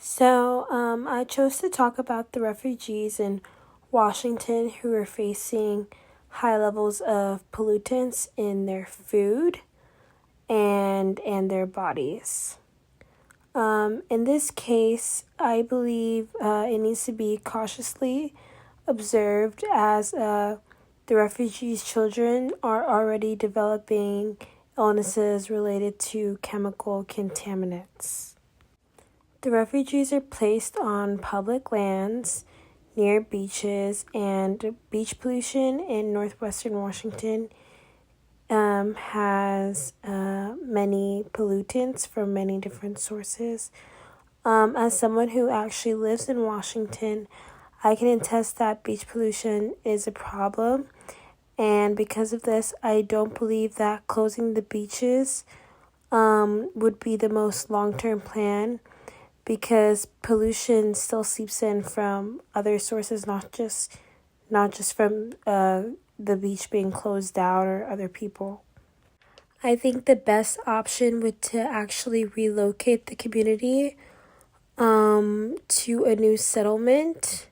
I chose to talk about the refugees in Washington who are facing high levels of pollutants in their food and their bodies. In this case, I believe it needs to be cautiously observed as the refugees' children are already developing illnesses related to chemical contaminants. The refugees are placed on public lands near beaches, and beach pollution in northwestern Washington has many pollutants from many different sources. As someone who actually lives in Washington, I can attest that beach pollution is a problem, and because of this, I don't believe that closing the beaches would be the most long-term plan, because pollution still seeps in from other sources, not just from the beach being closed down or other people. I think the best option would to actually relocate the community to a new settlement.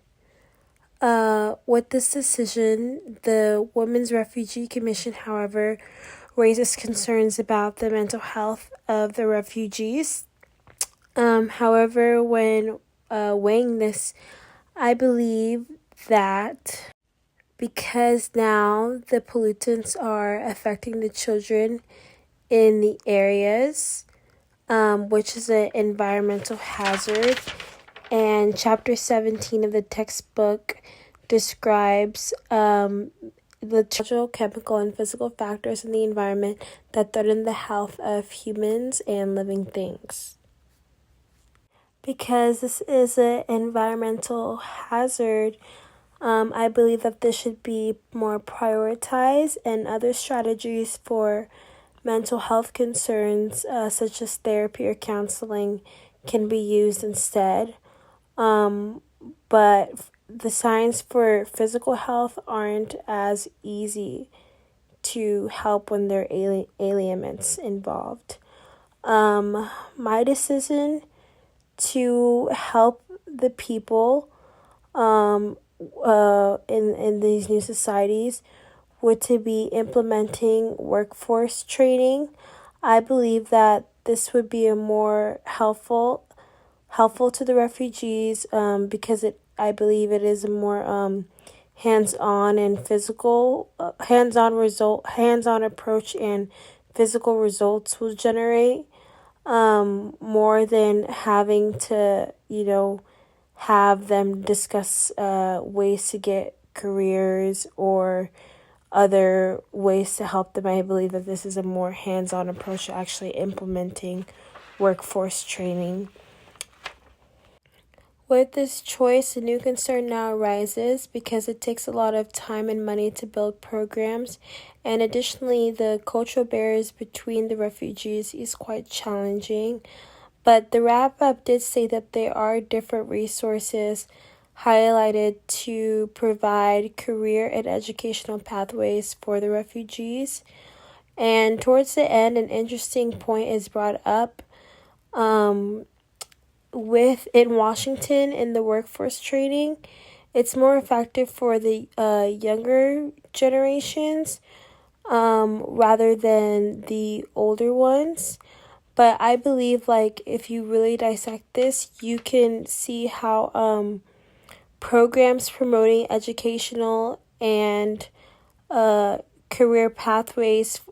With this decision, the Women's Refugee Commission, however, raises concerns about the mental health of the refugees. However, when weighing this, I believe that because now the pollutants are affecting the children in the areas, which is an environmental hazard, and Chapter 17 of the textbook describes the natural, chemical, and physical factors in the environment that threaten the health of humans and living things. Because this is an environmental hazard, I believe that this should be more prioritized, and other strategies for mental health concerns, such as therapy or counseling, can be used instead. But the signs for physical health aren't as easy to help when there are elements involved. My decision to help the people in these new societies would to be implementing workforce training. I believe that this would be a more helpful to the refugees, because I believe it is a more hands-on and physical hands-on approach, and physical results will generate more than having to have them discuss ways to get careers or other ways to help them. I believe that this is a more hands-on approach to actually implementing workforce training. With this choice, a new concern now arises because it takes a lot of time and money to build programs, and additionally, the cultural barriers between the refugees is quite challenging. But the wrap-up did say that there are different resources highlighted to provide career and educational pathways for the refugees. And towards the end, an interesting point is brought up. In Washington, in the workforce training, it's more effective for the younger generations rather than the older ones. But I believe, if you really dissect this, you can see how programs promoting educational and career pathways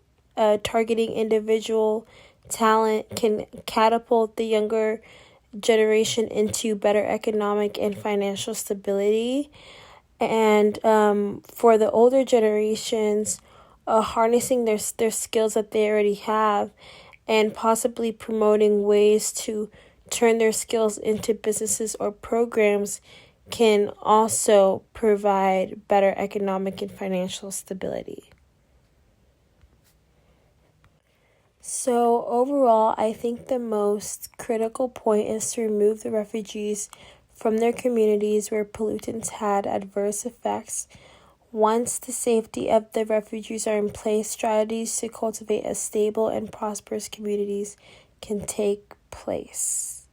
targeting individual talent can catapult the younger generation into better economic and financial stability. And for the older generations, harnessing their skills that they already have and possibly promoting ways to turn their skills into businesses or programs can also provide better economic and financial stability. So overall, I think the most critical point is to remove the refugees from their communities where pollutants had adverse effects. Once the safety of the refugees are in place, strategies to cultivate a stable and prosperous communities can take place.